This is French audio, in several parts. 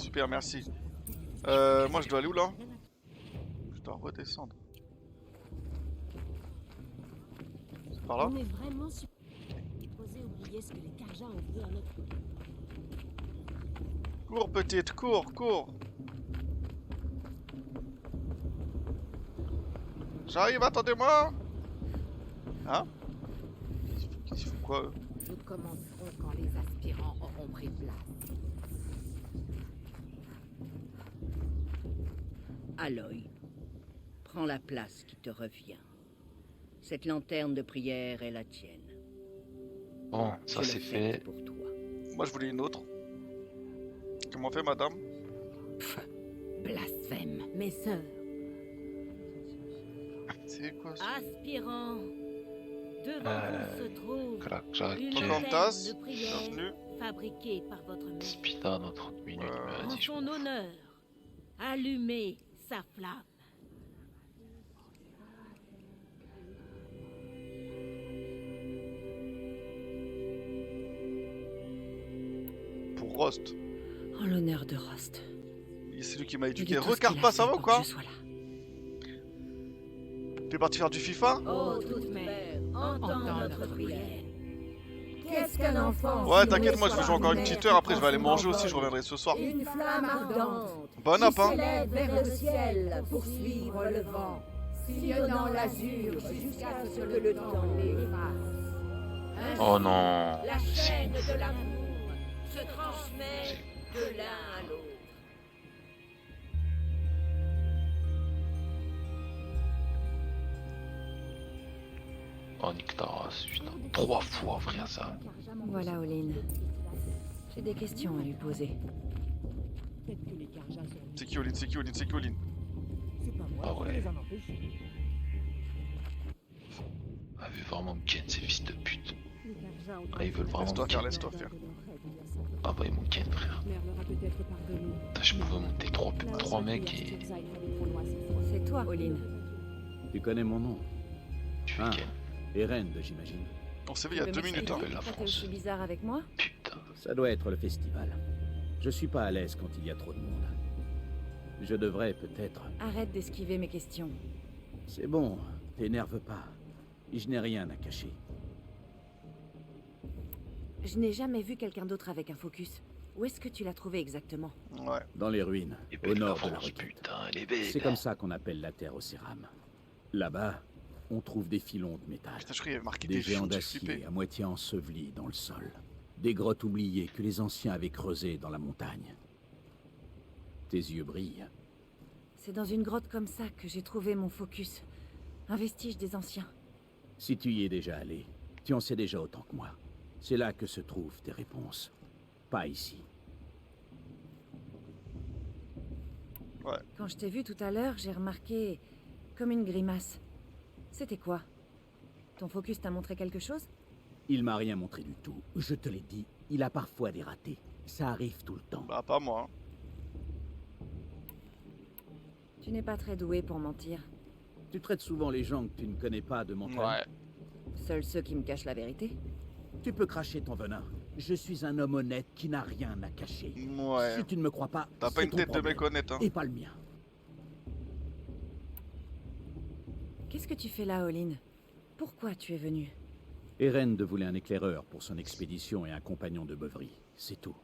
Super, merci. Moi je dois aller où là? Je dois redescendre. C'est par là? On est vraiment supposé oublier ce que les Karja ont fait à notre... Cours petite, cours, cours. J'arrive, attendez-moi. Hein? Ils font quoi eux? Nous commencerons quand les aspirants auront pris place. Aloy, prends la place qui te revient. Cette lanterne de prière est la tienne. Bon, ça Je c'est l'ai faite fait. pour toi. Moi je voulais une autre. Comment on fait madame? Pff, blasphème. Mes sœurs. C'est quoi ça? Aspirants, devant vous se trouve Clac, clac. une Pocahontas, lanterne de prière bienvenue. fabriquée par votre mère. Spida dans 30 minutes. mais En vas-y, je son m'en fous. honneur, allumez sa flamme. Pour Rost. En l'honneur de Rost. C'est lui qui m'a Et de éduqué. tout ce Regarde qu'il pas, a ça fait va ou pour quoi? que je sois là. T'es parti faire du FIFA? Oh, toute mère, entends notre prière. Qu'est-ce qu'un enfant? Ouais, si t'inquiète, on moi je vais est jouer encore une soir petite heure, après je vais aller lunaire manger aussi, je qui reviendrai ce soir. Une flamme ardente Bon app, qui hein? s'élève vers le ciel pour suivre le vent, sillonnant l'azur jusqu'à ce que le temps l'efface. Oh non. La chaîne de l'amour se transmet de l'un à l'autre. Oh nique ta race, putain. 3 fois frère ça. Voilà, Olin. J'ai des questions à lui poser. C'est qui Oline? C'est qui Oline? C'est qui Oline? Ah ouais. Ah, veut vraiment me ken ces fils de pute. Ah, ils veulent vraiment Laisse-toi me faire, ken. laisse-toi faire. Ah bah ils m'ont ken frère. Putain, je pouvais monter 3 mecs et C'est toi, Olin. Tu connais mon nom? tu fais Ah. ken. Eren de, j'imagine. On s'est vu il y a 2 minutes, hein. m'expliquer hein. la Pourquoi t'es France. aussi bizarre avec moi? Putain. Ça doit être le festival. Je suis pas à l'aise quand il y a trop de monde. Je devrais peut-être... Arrête d'esquiver mes questions. C'est bon, t'énerve pas. Je n'ai rien à cacher. Je n'ai jamais vu quelqu'un d'autre avec un focus. Où est-ce que tu l'as trouvé exactement? Ouais. Dans les ruines, Et au belle la nord de la France, requête. putain, elle est belle. C'est comme ça qu'on appelle la terre au céram. Là-bas, on trouve des filons de métal. Putain, je croyais qu'il y avait marqué Des des géants films, j'ai d'acier flippé. à moitié ensevelis dans le sol. Des grottes oubliées que les anciens avaient creusées dans la montagne. Tes yeux brillent. C'est dans une grotte comme ça que j'ai trouvé mon focus. Un vestige des anciens. Si tu y es déjà allé, tu en sais déjà autant que moi. C'est là que se trouvent tes réponses. Pas ici. Ouais. Quand je t'ai vu tout à l'heure, j'ai remarqué comme une grimace. C'était quoi? Ton focus t'a montré quelque chose? Il m'a rien montré du tout. Je te l'ai dit, il a parfois des ratés. Ça arrive tout le temps. Bah, pas moi. Hein. Tu n'es pas très doué pour mentir. Tu traites souvent les gens que tu ne connais pas de menteur. Ouais. Seuls ceux qui me cachent la vérité. Tu peux cracher ton venin. Je suis un homme honnête qui n'a rien à cacher. Ouais. Si tu ne me crois pas, T'as pas c'est une ton tête de problème. mec honnête, hein. Et pas le mien. Qu'est-ce que tu fais là, Olin? Pourquoi tu es venu? Eren voulait un éclaireur pour son expédition et un compagnon de beuverie. C'est tout.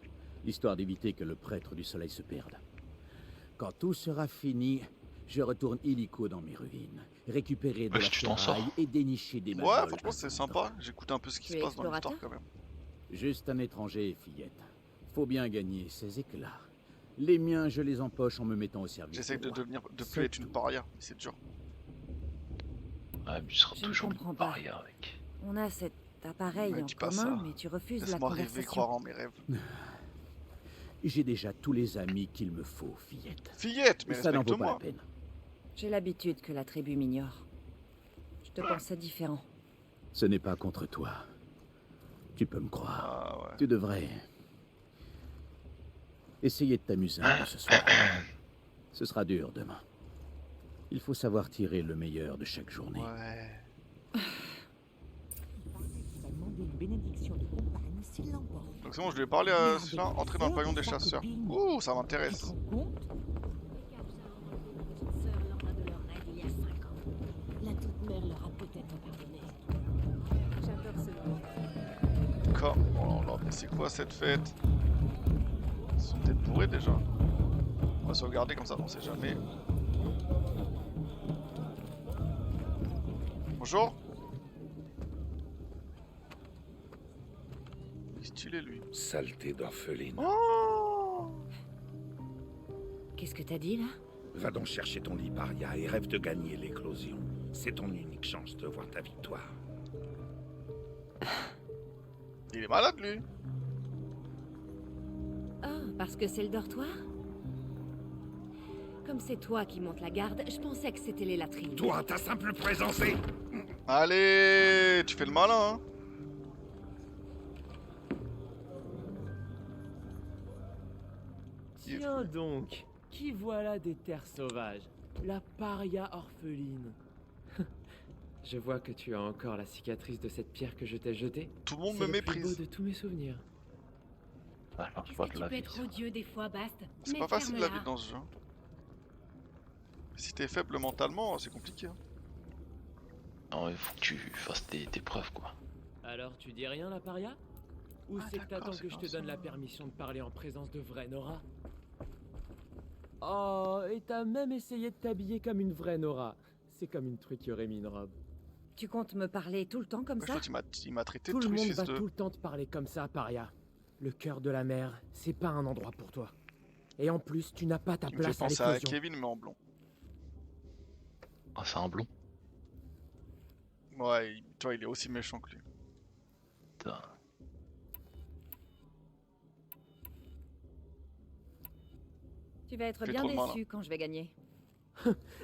Histoire d'éviter que le prêtre du soleil se perde. Quand tout sera fini, je retourne illico dans mes ruines, récupérer de Ouais, la tu t'en ferraille sors. et dénicher des Ouais, magols franchement, c'est importantes. sympa. J'écoute un peu ce qui Tu se es passe dans l'histoire explorateur? quand même. Juste un étranger, fillette. Faut bien gagner ses éclats. Les miens, je les empoche en me mettant au service. J'essaie du de roi. devenir, de C'est plus être une tout. paria, mais c'est dur. Ah, mais tu seras Je ne toujours comprends une pas. paria avec. On a cet appareil Mais en dis pas commun, ça. mais tu refuses la Laisse-moi rêver, conversation. croire en mes rêves. J'ai déjà tous les amis qu'il me faut, fillette. Fillette, mais Ça n'en vaut pas la respecte-moi. peine. J'ai l'habitude que la tribu m'ignore. Je te pensais différent. Ce n'est pas contre toi. Tu peux me croire. Ah ouais. Tu devrais essayer de t'amuser un peu ce soir. Ce sera dur demain. Il faut savoir tirer le meilleur de chaque journée. Ouais. Demander une bénédiction de compagne s'il l'emporte. Donc c'est bon, je lui ai parlé à celui-là. Entrer dans le pavillon des chasseurs. Ouh, ça m'intéresse. La toute mère leur a peut-être pardonné. J'adore ce nom. D'accord. Oh là là, mais c'est quoi cette fête? Ils sont peut-être bourrés déjà. On va sauvegarder comme ça, on sait jamais. Bonjour. Il est stylé lui. Saleté d'orpheline. Oh! Qu'est-ce que t'as dit là? Va donc chercher ton lit, paria, et rêve de gagner l'éclosion. C'est ton unique chance de voir ta victoire. Il est malade lui. Oh, parce que c'est le dortoir? Comme c'est toi qui montes la garde, je pensais que c'était les latrines. Toi, ta simple présence est... Allez, tu fais le malin hein. Tiens donc, qui voilà des terres sauvages? La paria orpheline. Je vois que tu as encore la cicatrice de cette pierre que je t'ai jetée. Tout le monde C'est me le plus beau méprise. de tous mes souvenirs. Alors, Est-ce pas que de tu la peux vie. être odieux des fois, Bast? C'est Mais pas facile la ferme-la. vie dans ce jeu. Si t'es faible mentalement, c'est compliqué. Hein. Non, il faut que tu fasses tes preuves, quoi. Alors tu dis rien, la paria? Ou Ah, c'est que d'accord, t'attends c'est que je comme te donne ça. la permission de parler en présence de vraie Nora? Oh, et t'as même essayé de t'habiller comme une vraie Nora. C'est comme une truc qui aurait mis une robe. Tu comptes me parler tout le temps comme Je ça? crois qu'il m'a traité Tout de le monde fils va de... tout le temps te parler comme ça, paria. Le cœur de la mer, c'est pas un endroit pour toi. Et en plus, tu n'as pas ta Il me fait place à penser à l'éclosion. Kevin mais en blond. Ah, c'est un blond. Ouais, tu vois, il est aussi méchant que lui. Putain. Tu vas être Fais bien trop de mal, déçu quand je vais gagner.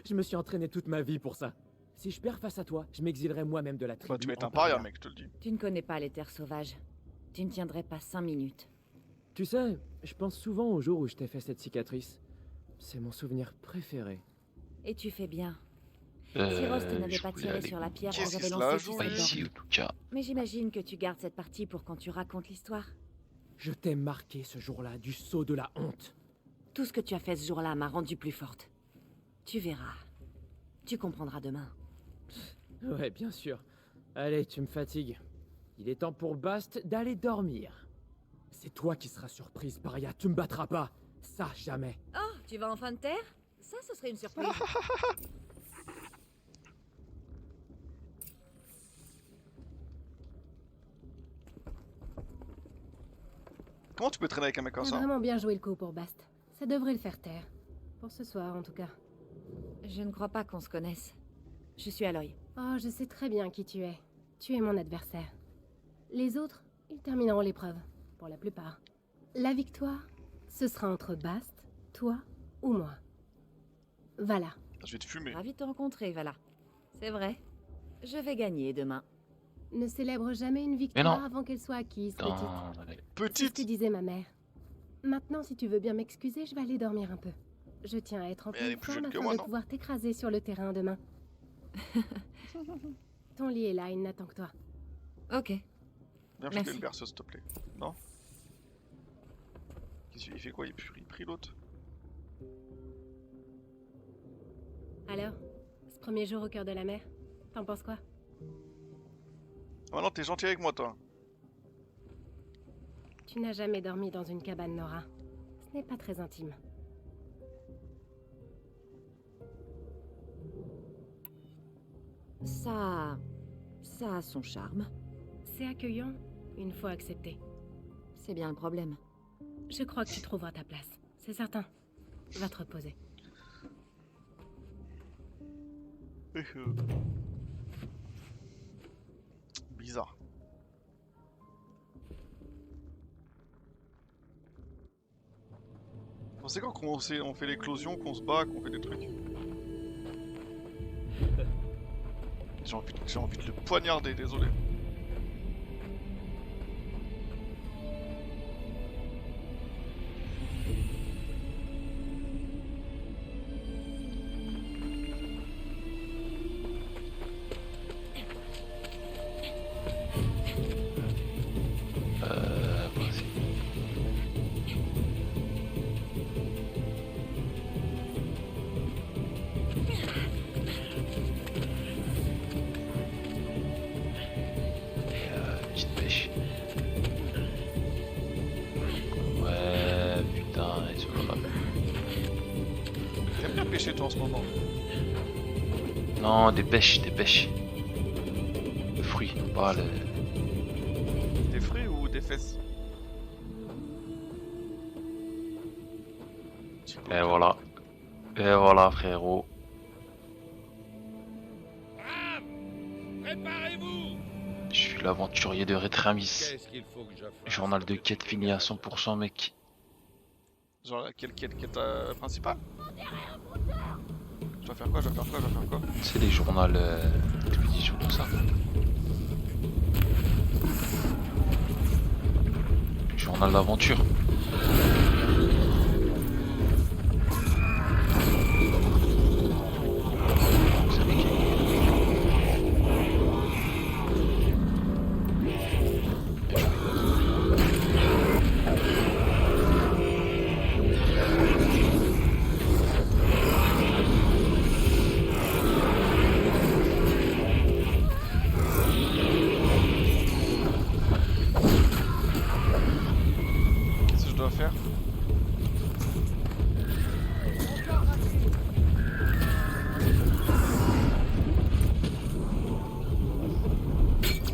Je me suis entraîné toute ma vie pour ça. Si je perds face à toi, je m'exilerai moi-même de la tribu. Bah, tu vas être en un paria, paria. mec, je te le dis. Tu ne connais pas les terres sauvages. Tu ne tiendrais pas 5 minutes. Tu sais, je pense souvent au jour où je t'ai fait cette cicatrice. C'est mon souvenir préféré. Et tu fais bien. Si Rost n'avait je pas voulais tiré aller sur la pierre quand Qu'est-ce j'avais qu'il se lancé la sur joue, pas sa lui porte. ici, en tout cas. Mais j'imagine que tu gardes cette partie pour quand tu racontes l'histoire. Je t'ai marqué ce jour-là du sceau de la honte. Tout ce que tu as fait ce jour-là m'a rendue plus forte. Tu verras. Tu comprendras demain. Ouais, bien sûr. Allez, tu me fatigues. Il est temps pour Bast d'aller dormir. C'est toi qui seras surprise, paria. Tu me battras pas. Ça, jamais. Oh, tu vas en fin de terre? Ça, ce serait une surprise. Comment tu peux traîner avec un mec comme T'as ça? vraiment bien joué le coup pour Bast. Ça devrait le faire taire. Pour ce soir, en tout cas. Je ne crois pas qu'on se connaisse. Je suis Aloy. Oh, je sais très bien qui tu es. Tu es mon adversaire. Les autres, ils termineront l'épreuve. Pour la plupart. La victoire, ce sera entre Bast, toi ou moi. Voilà. Je vais te fumer. Ravi de te rencontrer, Vala. C'est vrai. Je vais gagner demain. Ne célèbre jamais une non. victoire avant qu'elle soit acquise, petite. Putain, C'est ce que Petite. disait ma mère. Maintenant, si tu veux bien m'excuser, je vais aller dormir un peu. Je tiens à être en Mais elle est pleine plus forme jeune que afin moi, de non? pouvoir t'écraser sur le terrain demain. Ton lit est là, il n'attend que toi. Ok. Viens Merci. filer une berceuse, s'il te plaît. Non? Il fait quoi? Il prie l'autre? Alors, ce premier jour au cœur de la mer, t'en penses quoi? Oh non, t'es gentil avec moi, toi. Tu n'as jamais dormi dans une cabane, Nora. Ce n'est pas très intime. Ça a son charme. C'est accueillant, une fois accepté. C'est bien le problème. Je crois que tu trouveras ta place, c'est certain. Va te reposer. Bizarre. C'est quand qu'on on fait l'éclosion, qu'on se bat, qu'on fait des trucs? J'ai envie de le poignarder, désolé. pêcher toi en ce moment? Non, des pêches, des pêches. Le fruit, pas le... Des fruits ou des fesses? Et voilà. Et voilà, frérot. Préparez-vous! Je suis l'aventurier de Retramis. Qu'est-ce qu'il faut que je fasse? Journal de quête fini à 100%, mec. Genre quelle quête principale? Je dois faire quoi? Je dois faire quoi? Je dois faire quoi? C'est les journaux d'expédition, tout ça. Journal d'aventure. Qu'est-ce que je dois faire?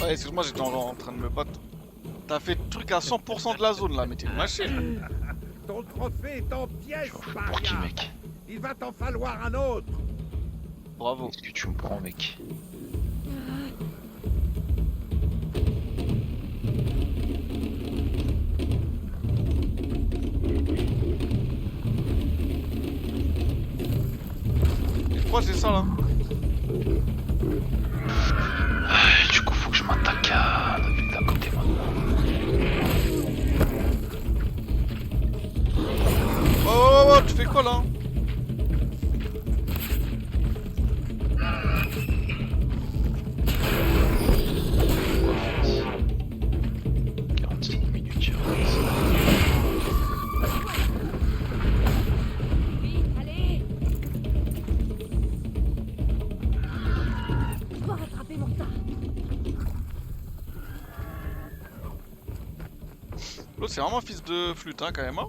Ouais, excuse-moi, j'étais en train de me battre. T'as fait le truc à 100% de la zone là, mais t'es une machine. Ton trophée est en pièces, Pour qui, paria. mec? Il va t'en falloir un autre. Bravo. Qu'est-ce que tu me prends, mec? Et pourquoi j'ai ça là? Du coup, faut que je m'attaque à la ville d'à côté maintenant. Oh, tu fais quoi là? Vite, allez! Je dois rattraper mon tas. L'autre c'est vraiment un fils de flûte hein, quand même hein.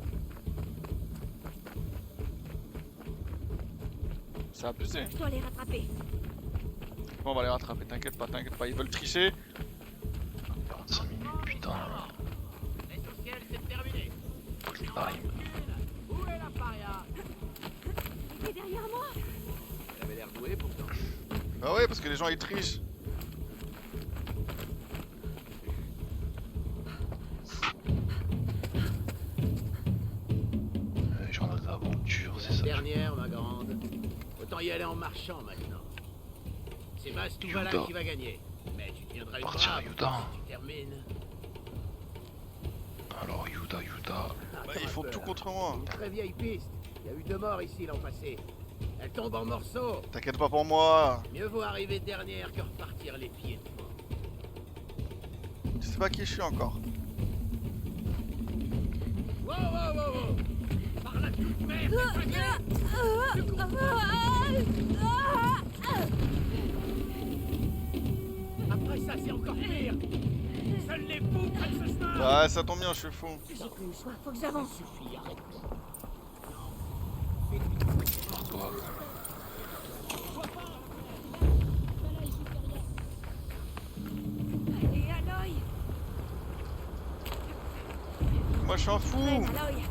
C'est abusé. Je dois les rattraper. Bon, on va les rattraper, t'inquiète pas, ils veulent tricher. 45 minutes, putain. Full time. Il est derrière moi. Bah ouais, parce que les gens ils trichent. Journal d'aventure, c'est ça. Dernière, ma grande. Autant y aller en marchant maintenant. C'est Mastouvala Yuda. qui va gagner. Mais tu tiendras une Partir à brave Yuda. si tu termines. Alors, Yuda. Bah, ils font tout contre moi. Très vieille piste. Il y a eu 2 morts ici l'an passé. Elle tombe en morceaux. T'inquiète pas pour moi. Mieux vaut arriver dernière que repartir les pieds devant. Je sais pas qui je suis encore. Wow, wow, wow, wow. Par la toute merde, après ça, c'est encore pire. Seuls les fous prennent ce chemin. Ouais, ça tombe bien, je suis fou. J'ai plus le choix, faut que j'avance. Suffit, arrête. Toi. Allez, Aloy! Moi je suis un fou. Freine, Aloy!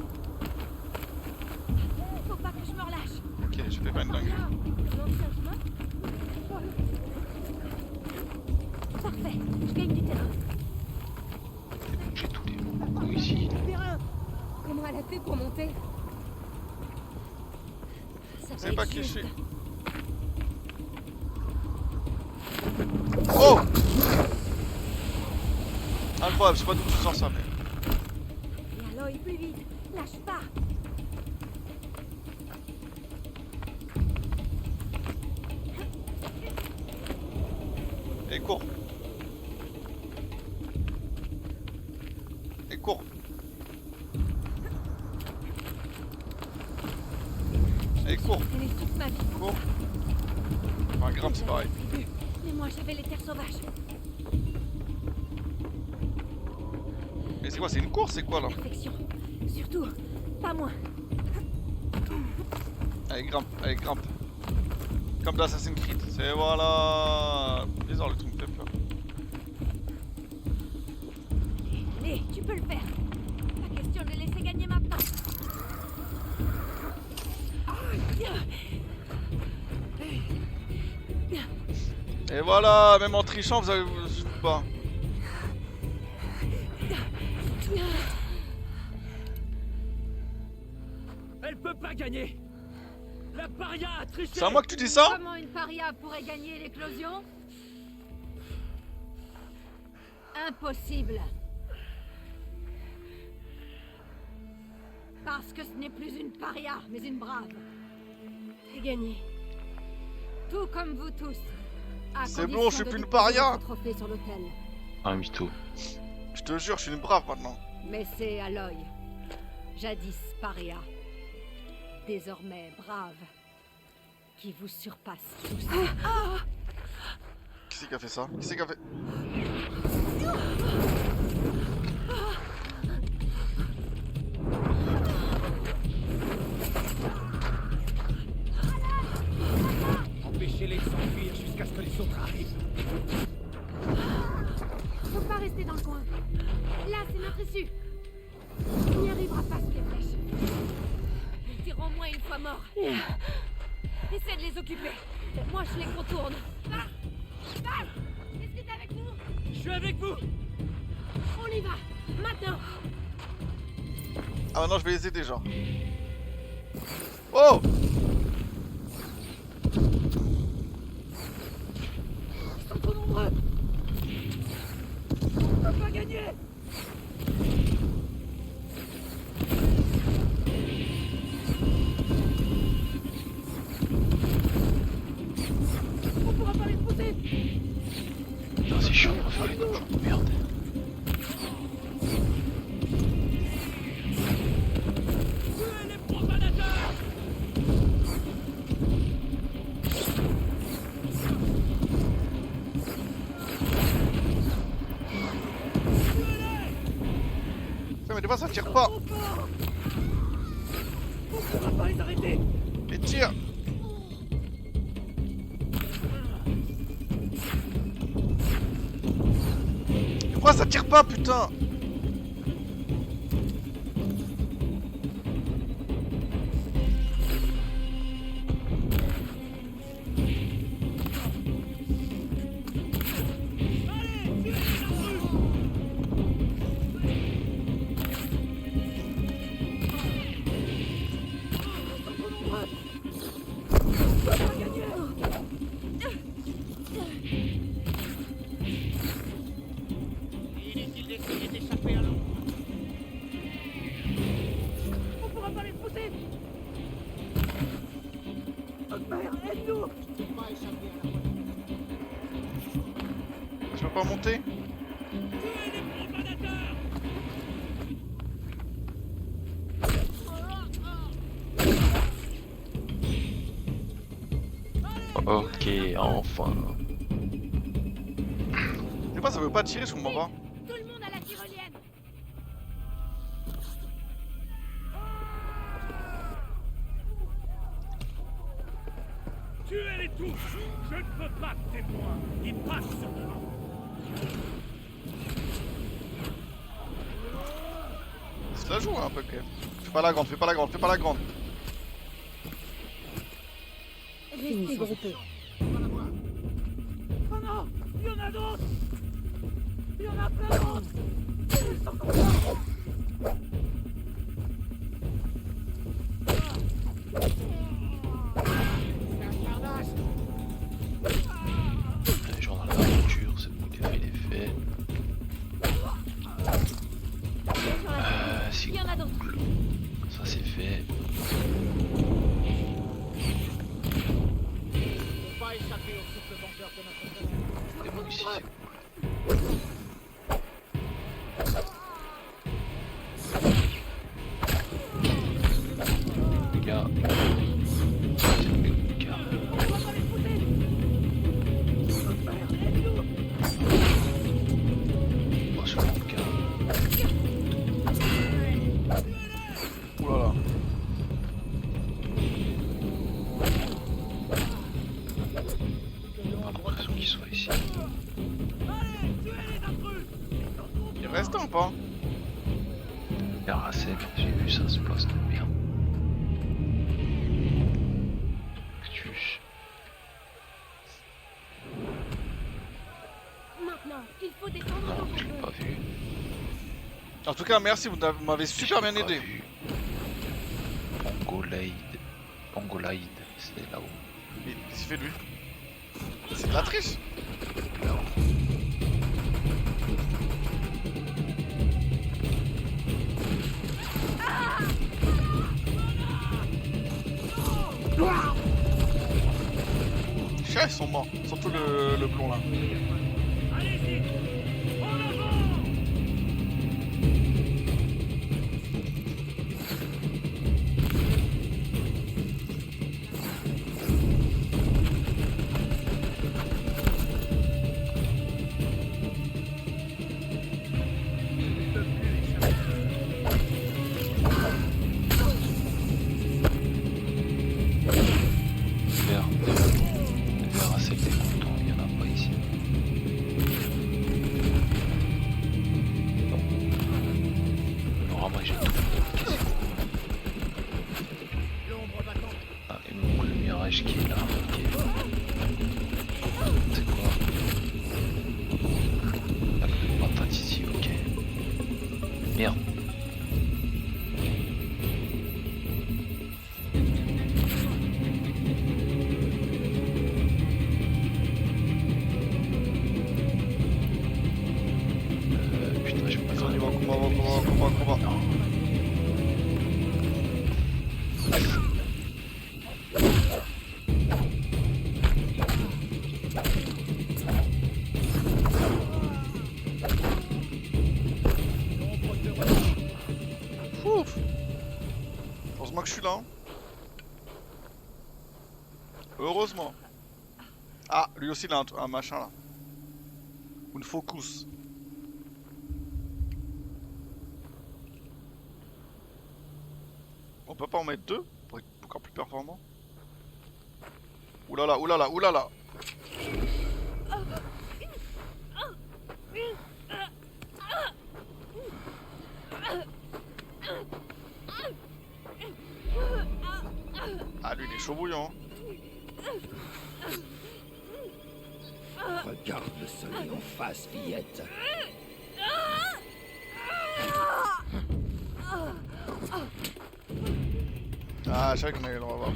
Faut pas que je me relâche. Ok, je fais pas une dingue. L'ancien chemin? Parfait, je gagne du terrain. J'ai tous les locaux ici. Terrain! Comment elle a fait pour monter? Ça C'est va pas être qui je juste. suis. Oh! Incroyable, je sais pas d'où tu sors ça, mais. Et Aloy, plus vite! Lâche pas! Et cours. Et cours. Et cours. Elle est toute ma vie. Cours. Enfin, grimpe, c'est pareil. Mais moi j'avais les terres sauvages. Mais c'est quoi? C'est une course? C'est quoi là? Perfection. Surtout, pas moins. Allez, grimpe, allez, grimpe. Comme dans Assassin's Creed. C'est voilà. Bizarre, le truc me fait peur. Allez, tu peux le faire. Pas question de les laisser gagner maintenant. Et voilà, même en trichant, vous avez pas. Elle peut pas gagner. La paria a triché. C'est à moi que tu dis ça? Comment une paria pourrait gagner l'éclosion? Impossible. Parce que ce n'est plus une paria, mais une brave. T'as gagné. Tout comme vous tous. C'est bon, je suis plus une paria. Trophée sur l'autel. Un mytho. Je te jure, je suis une brave maintenant. Mais c'est Aloy. Jadis paria. Désormais brave. Qui vous surpasse tous. Qui c'est qui a fait ça? Qui c'est qui a fait... Empêchez-les de s'enfuir jusqu'à ce que les autres arrivent. Faut pas rester dans le coin. Là, c'est notre issue. On n'y arrivera pas sous les flèches. Ils tireront moins une fois morts. Essaie de les occuper. Moi, je les contourne. Est-ce que t'es avec nous? Je suis avec vous. On y va. Maintenant. Ah maintenant je vais les aider genre. Oh! Ils sont trop nombreux. On peut pas gagner. On pourra pas les pousser. Putain, c'est chiant de refaire les donjons de merde. Tuez les profanateurs. Putain, mais des fois ça tire pas! On pourra pas les arrêter. Et tire! Pourquoi ça tire pas, putain? Inutile d'essayer d'échapper à l'eau. On pourra pas les pousser. Merde, aide-nous. Pas échapper à la voie. Je peux pas monter? Tuez les profanateurs. Ok, enfin. Des fois ça veut pas tirer, je comprends pas. Tout le monde à la tyrolienne. Tuez-les tous. Je ne peux pas de témoins. Ils passent sur moi. Ça la joue hein, un peu quand même. Fais pas la grande, fais pas la grande, fais pas la grande. Restez groupés. Oh non, il y en a d'autres. Il y en a plein d'autres. Ils sont contents. Les gens dans la voiture, c'est bon, l'effet il est fait. Si. Il y en a d'autres. Ça c'est fait. Faut pas échapper au souffle vengeur de notre frère. Et bon, ici c'est cool. Les gars. C'est le gars. On pourra pas les pousser. Merde, aide-nous. Moi sur le gars. Oulala. pas. Racel, j'ai vu ça, ce poste, merde. Actus. Maintenant, il faut descendre Non, dans je l'ai pas vu. En tout cas, merci, vous m'avez super bien aidé. Pangolaïde, c'est là-haut. Mais qu'est-ce qu'il fait lui? C'est de la triche. Les chiens ils sont morts, surtout le blond là. Heureusement que je suis là. Hein. Heureusement. Ah, lui aussi il a un machin là. Une focus. On peut pas en mettre deux pour être encore plus performant. Oulala, oulala, oulala. Ah lui il est chaud bouillant. Regarde le soleil en face, fillette. Ah je savais qu'on allait le revoir.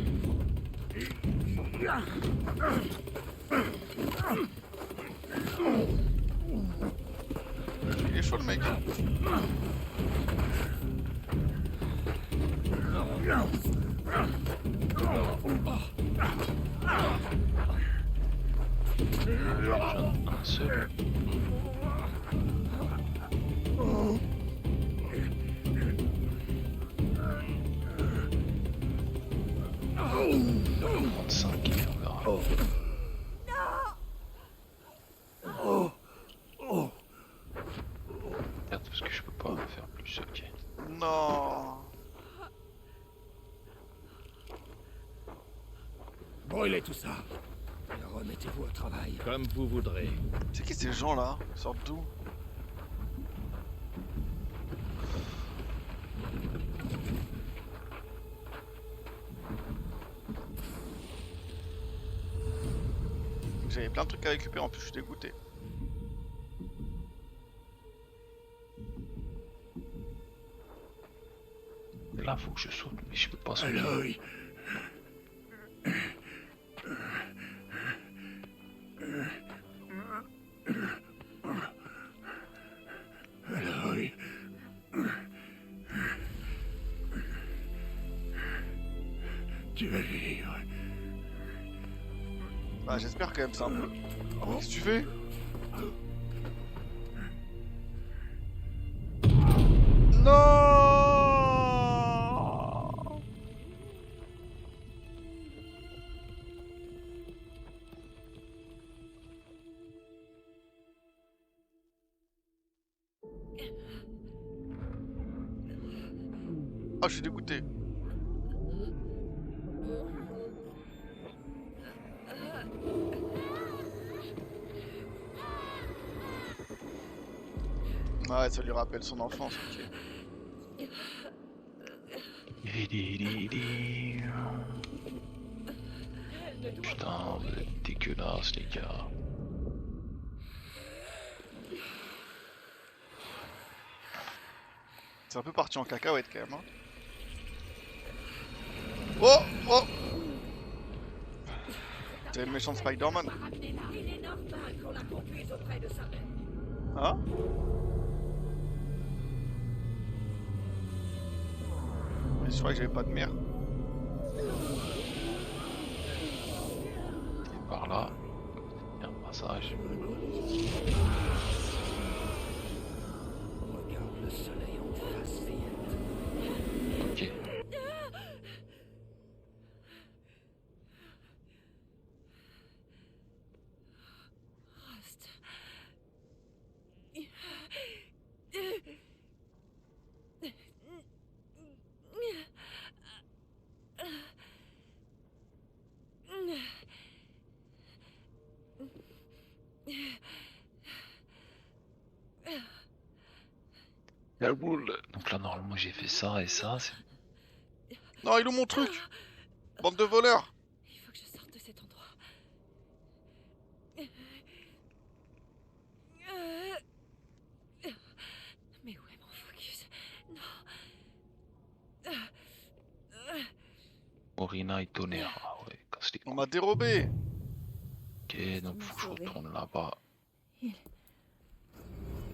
Il est chaud le mec. Un seul. On verra. Merde, parce que je peux pas faire plus, ok. Non. Brûlez tout ça. Et remettez-vous au travail. Comme vous voudrez. C'est qui ces gens là? Ils sortent d'où? J'avais plein de trucs à récupérer en plus, je suis dégoûté. Là, faut que je saute, mais je peux pas sauter. Aloy. Aloy. Tu vas vivre. Bah j'espère quand même ça un peu. Oh, qu'est-ce que tu fais? Non. Ah, je suis dégoûté. Ouais, ça lui rappelle son enfance, ok. Putain, vous êtes dégueulasses les gars. C'est un peu parti en cacahuète quand même. Hein. Oh, oh. C'est le méchant Spider-Man. Hein? Mais je crois que j'avais pas de mère. Et par là, il y a un passage. Regarde le soleil en face, Fillette. Ok. La boule. Donc là normalement j'ai fait ça et ça. Non, il est où mon truc? Bande de voleurs! Il faut que je sorte de cet endroit. Mais où est mon focus? Non. Morina et tonnerre. Ah ouais, casse les On m'a dérobé! Ok, donc faut que je retourne là-bas.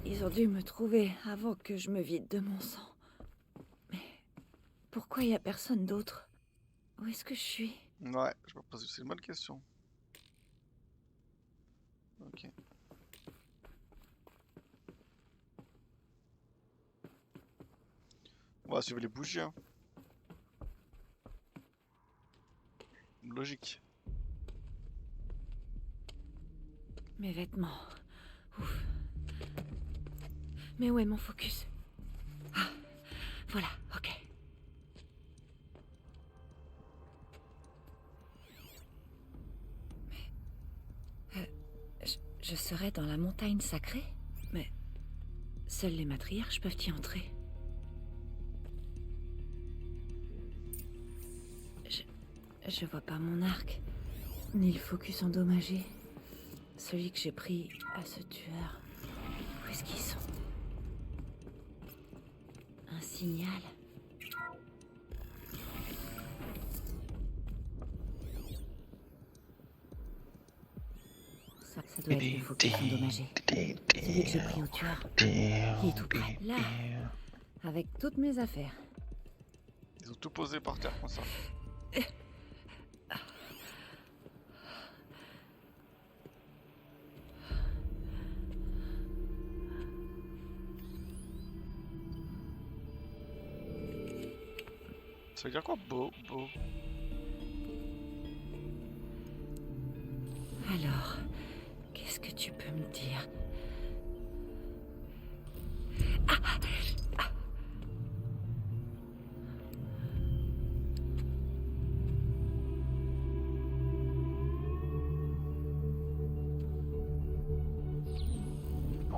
Ils ont dû me trouver avant que je me vide de mon sang. Mais pourquoi il y a personne d'autre? Où est-ce que je suis? Ouais, je me pose, c'est une bonne question. Ok. On va suivre les bougies. Hein. Logique. Mes vêtements. Ouf. Mais où est mon focus? Ah, voilà, ok. Mais... je serais dans la montagne sacrée? Mais... seules les matriarches peuvent y entrer. Je vois pas mon arc, ni le focus endommagé. Celui que j'ai pris à ce tueur. Où est-ce qu'ils sont? Un signal. Ça doit être le focus endommagé. Celui que j'ai pris au tueur. Il est tout près. Là. Avec toutes mes affaires. Ils ont tout posé par terre comme ça. Ça veut dire quoi, beau? Alors, qu'est-ce que tu peux me dire?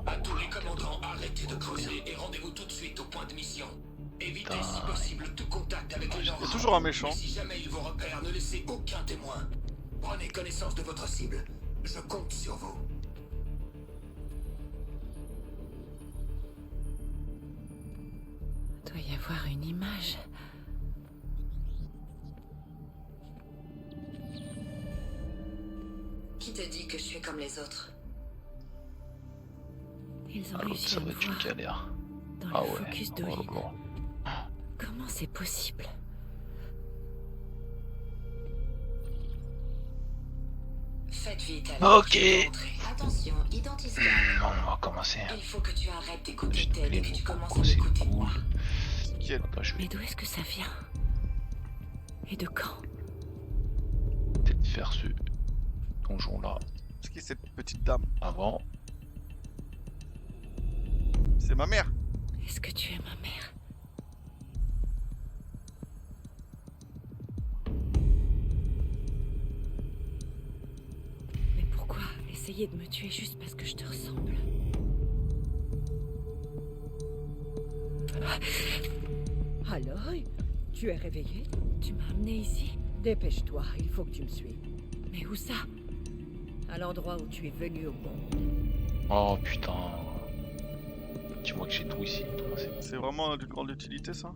À tous les commandants, arrêtez de creuser et rendez-vous tout de suite au point de mission. Évitez si possible tout contact avec les gens. Il y a toujours un méchant. Si jamais ils vous repèrent, ne laissez aucun témoin. Prenez connaissance de votre cible. Je compte sur vous. Il doit y avoir une image. Qui te dit que je suis comme les autres? Ils ont réussi à me voir galère. dans le focus d'Olin. Comment c'est possible? Faites vite, allez. Ok. Attention, identiscan. Non, on va commencer. Il faut que tu arrêtes d'écouter Ted et que tu commences à C'est m'écouter cool. moi. Attends, je vais Mais d'où est-ce que ça vient? Et de quand? peut-être faire ce donjon là C'est qui cette petite dame? avant. C'est ma mère. Est-ce que tu es ma mère? Mais pourquoi essayer de me tuer juste parce que je te ressemble? Aloy, tu es réveillée? Tu m'as amené ici? Dépêche-toi, il faut que tu me suives. Mais où ça? À l'endroit où tu es venu au monde. Oh putain. Dis-moi que j'ai tout ici. C'est vraiment d'une grande utilité ça?